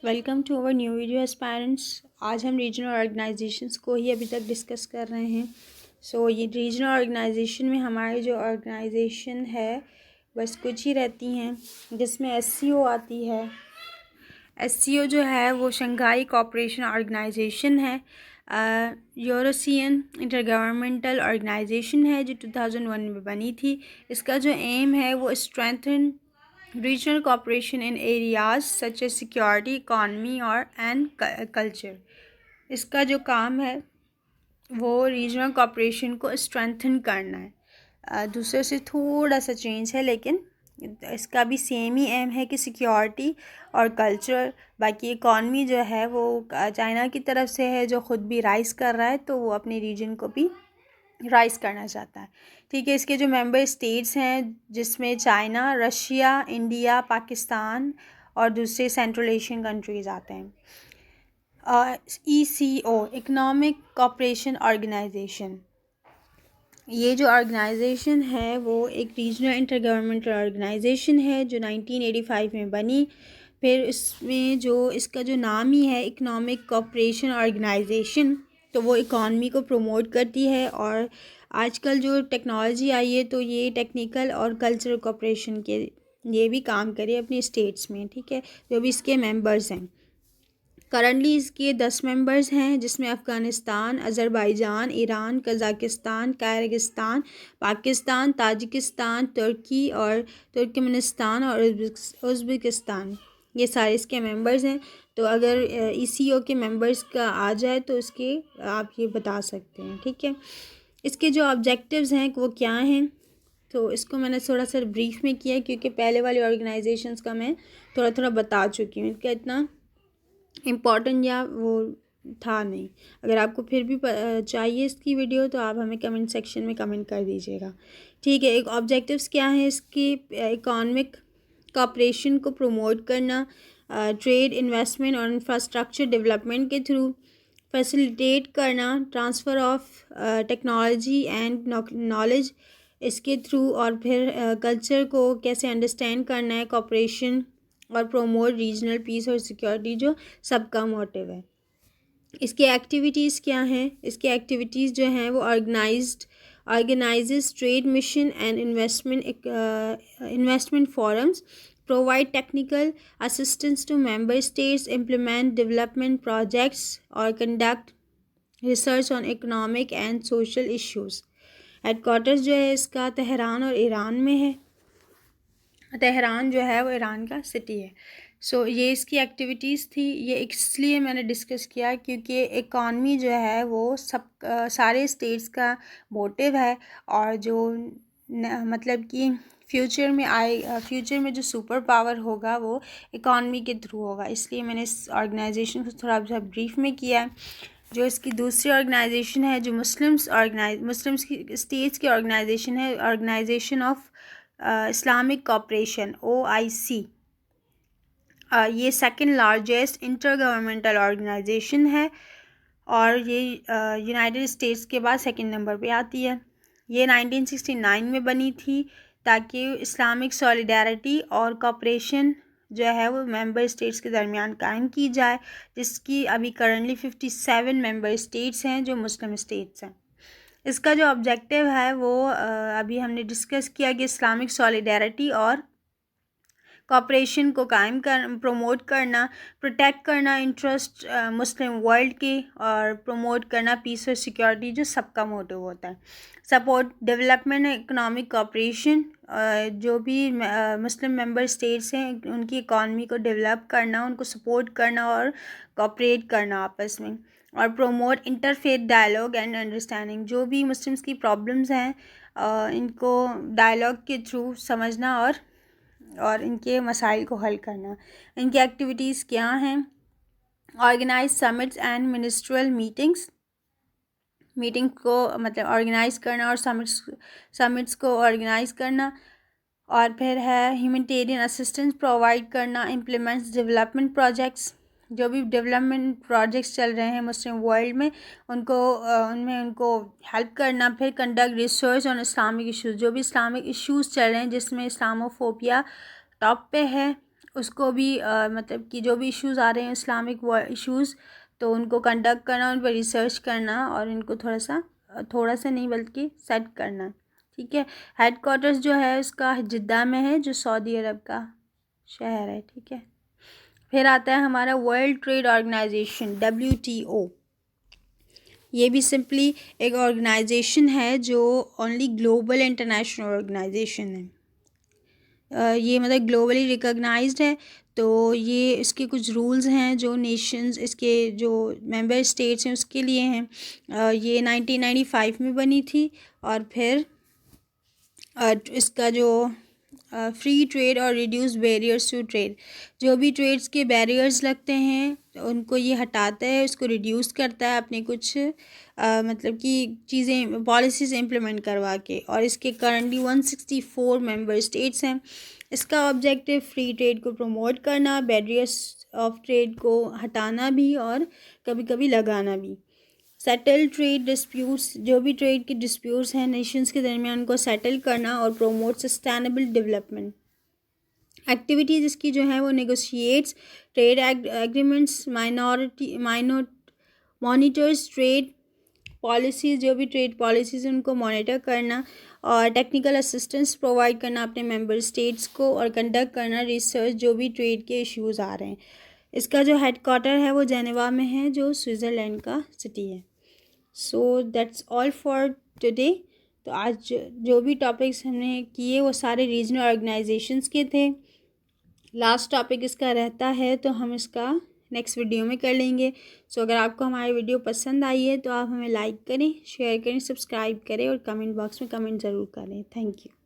Welcome to our new video aspirants. आज हम regional organisations को ही अभी तक डिस्कस कर रहे हैं। ये रीजनल ऑर्गेनाइजेशन में हमारी जो ऑर्गेनाइजेशन है बस कुछ ही रहती हैं, जिसमें एससीओ आती है। एससीओ जो है वो शंघाई कोऑपरेशन ऑर्गेनाइजेशन है, यूरोसियन इंटरगवर्नमेंटल ऑर्गेनाइजेशन है जो 2001 में बनी थी। इसका जो एम है वो strengthen regional cooperation in areas such as security, economy और and culture। इसका जो काम है वो रीजनल कॉपरेशन को स्ट्रेंथन करना है। दूसरे से थोड़ा सा चेंज है, लेकिन इसका भी सेम ही एम है कि सिक्योरिटी और कल्चर। बाकी इकॉनमी जो है वो चाइना की तरफ से है, जो ख़ुद भी राइज कर रहा है, तो वो अपने रीजन को भी राइज करना चाहता है। ठीक है, इसके जो मेंबर स्टेट्स हैं जिसमें चाइना, रशिया, इंडिया, पाकिस्तान और दूसरे सेंट्रल एशियन कंट्रीज़ आते हैं। ECO इकोनॉमिक कोऑपरेशन ऑर्गेनाइजेशन, ये जो ऑर्गेनाइजेशन है वो एक रीजनल इंटरगवर्नमेंटल ऑर्गेनाइजेशन है जो 1985 में बनी। फिर इसमें जो इसका जो नाम ही है इकोनॉमिक कोऑपरेशन ऑर्गेनाइजेशन, तो वो इकॉनमी को प्रमोट करती है। और आजकल जो टेक्नोलॉजी आई है तो ये टेक्निकल और कल्चरल कोऑपरेशन के ये भी काम करे अपने स्टेट्स में। ठीक है, जो भी इसके मेंबर्स हैं, करंटली इसके 10 मेंबर्स हैं, जिसमें Afghanistan, Azerbaijan, Iran, Kazakhstan, Kyrgyzstan, Pakistan, Tajikistan, तुर्की और तुर्कमेनिस्तान और उज़्बेकिस्तान, ये सारे इसके मेंबर्स हैं। तो अगर ECO के मेंबर्स का आ जाए तो इसके आप ये बता सकते हैं। ठीक है, इसके जो ऑब्जेक्टिव्स हैं वो क्या हैं, तो इसको मैंने थोड़ा सा ब्रीफ में किया क्योंकि पहले वाली ऑर्गेनाइजेशंस का मैं थोड़ा थोड़ा बता चुकी हूँ, इनका इतना इम्पॉर्टेंट या वो था नहीं। अगर आपको फिर भी चाहिए इसकी वीडियो तो आप हमें कमेंट सेक्शन में कमेंट कर दीजिएगा। ठीक है, एक ऑब्जेक्टिव्स क्या है इसकी, इकोनॉमिक कोऑपरेशन को प्रमोट करना, ट्रेड, इन्वेस्टमेंट और इंफ्रास्ट्रक्चर डेवलपमेंट के थ्रू, फैसिलिटेट करना transfer of technology and knowledge इसके थ्रू, और फिर कल्चर को कैसे अंडरस्टैंड करना है, कोऑपरेशन और प्रोमोट रीजनल पीस और सिक्योरिटी, जो सबका मोटिव है। इसकी एक्टिविटीज़ क्या हैं, इसकी एक्टिविटीज़ जो हैं वो organises trade mission and investment forums, provide technical assistance to member states, implement development projects और conduct research on economic and social issues. Headquarters जो है इसका तेहरान और ईरान में है। तेहरान जो है वो ईरान का सिटी है। ये इसकी एक्टिविटीज़ थी। ये इसलिए मैंने डिस्कस किया क्योंकि इकॉनमी जो है वो सारे स्टेट्स का मोटिव है, और जो मतलब कि फ्यूचर में जो सुपर पावर होगा वो इकॉनमी के थ्रू होगा। इसलिए मैंने इस ऑर्गेनाइजेशन को थोड़ा सा ब्रीफ में किया है। जो इसकी दूसरी ऑर्गेनाइजेशन है जो मुस्लिम्स की स्टेट्स की ऑर्गेनाइजेशन है, organisation of Islamic cooperation OIC, ये second largest intergovernmental organisation है और ये यूनाइटेड स्टेट्स के बाद सेकंड नंबर पे आती है। ये 1969 में बनी थी ताकि इस्लामिक सॉलिडारिटी और कोऑपरेशन जो है वो मेंबर स्टेट्स के दरमियान कायम की जाए, जिसकी अभी करंटली 57 मेंबर स्टेट्स हैं जो मुस्लिम स्टेट्स हैं। इसका जो ऑब्जेक्टिव है वो अभी हमने डिस्कस किया कि इस्लामिक सॉलिडारिटी और कोऑपरेशन को कायम प्रमोट करना, प्रोटेक्ट करना इंटरेस्ट मुस्लिम वर्ल्ड के, और प्रमोट करना पीस और सिक्योरिटी, जो सबका मोटिव होता है। सपोर्ट डेवलपमेंट इकोनॉमिक कोऑपरेशन, जो भी मुस्लिम मेंबर स्टेट्स हैं उनकी इकॉनमी को डेवलप करना, उनको सपोर्ट करना और कोऑपरेट करना आपस में। और promote interfaith dialogue and understanding, जो भी मुस्लिम्स की प्रॉब्लम्स हैं इनको डायलॉग के थ्रू समझना और इनके मसाइल को हल करना। इनकी एक्टिविटीज़ क्या हैं, organise summits and ministerial meeting को मतलब ऑर्गेनाइज़ करना और समिट्स को ऑर्गेनाइज़ करना। और फिर है ह्यूमैनिटेरियन असिस्टेंस प्रोवाइड करना, इम्प्लीमेंट्स डेवलपमेंट प्रोजेक्ट्स, जो भी डेवलपमेंट प्रोजेक्ट्स चल रहे हैं मुस्लिम वर्ल्ड में उनको हेल्प करना। फिर conduct research on Islamic issues, जो भी इस्लामिक इश्यूज़ चल रहे हैं जिसमें इस्लामोफोबिया टॉप पे है, उसको भी मतलब कि जो भी इश्यूज़ आ रहे हैं इस्लामिक इश्यूज़, तो उनको कंडक्ट करना, उन पर रिसर्च करना और इनको थोड़ा सा नहीं बल्कि सेट करना। ठीक है। हेडक्वार्टर्स जो है उसका जिद्दा में है, जो सऊदी अरब का शहर है। ठीक है। फिर आता है हमारा वर्ल्ड ट्रेड ऑर्गेनाइजेशन, WTO। ये भी सिंपली एक ऑर्गेनाइजेशन है जो ओनली ग्लोबल इंटरनेशनल ऑर्गेनाइजेशन है। ये मतलब ग्लोबली रिकॉग्नाइज्ड है। तो ये इसके कुछ रूल्स हैं जो नेशंस, इसके जो मेंबर स्टेट्स हैं उसके लिए हैं। ये 1995 में बनी थी। और फिर इसका जो फ्री ट्रेड और रिड्यूस बैरियर्स टू ट्रेड, जो भी ट्रेड्स के बैरियर्स लगते हैं उनको ये हटाता है, उसको रिड्यूस करता है अपने कुछ मतलब कि चीज़ें, पॉलिसीज़ इम्प्लीमेंट करवा के। और इसके करंटली 164 मेंबर स्टेट्स हैं। इसका ऑब्जेक्टिव फ्री ट्रेड को प्रमोट करना, बैरियर्स ऑफ ट्रेड को हटाना भी और कभी कभी लगाना भी। सेटल ट्रेड डिस्प्यूट्स, जो भी ट्रेड के डिस्प्यूट्स हैं नेशंस के दरमियान, उनको सेटल करना और प्रोमोट सस्टेनेबल डेवलपमेंट। एक्टिविटीज़ इसकी जो है वो negotiates trade agreements, monitors trade policies, जो भी ट्रेड पॉलिसीज़ हैं उनको मॉनिटर करना और टेक्निकल असिस्टेंस प्रोवाइड करना अपने मेंबर स्टेट्स को, और कंडक्ट करना रिसर्च जो भी ट्रेड के इश्यूज़ आ रहे हैं। इसका जो हेडक्वार्टर है वो जेनेवा में है, जो स्विट्ज़रलैंड का सिटी है। So that's all for today. तो आज जो भी टॉपिक्स हमने किए वो सारे रीजनल ऑर्गेनाइजेशंस के थे। लास्ट टॉपिक इसका रहता है तो हम इसका नेक्स्ट वीडियो में कर लेंगे। सो अगर आपको हमारी वीडियो पसंद आई है तो आप हमें लाइक करें, शेयर करें, सब्सक्राइब करें और कमेंट बॉक्स में कमेंट ज़रूर करें। Thank you.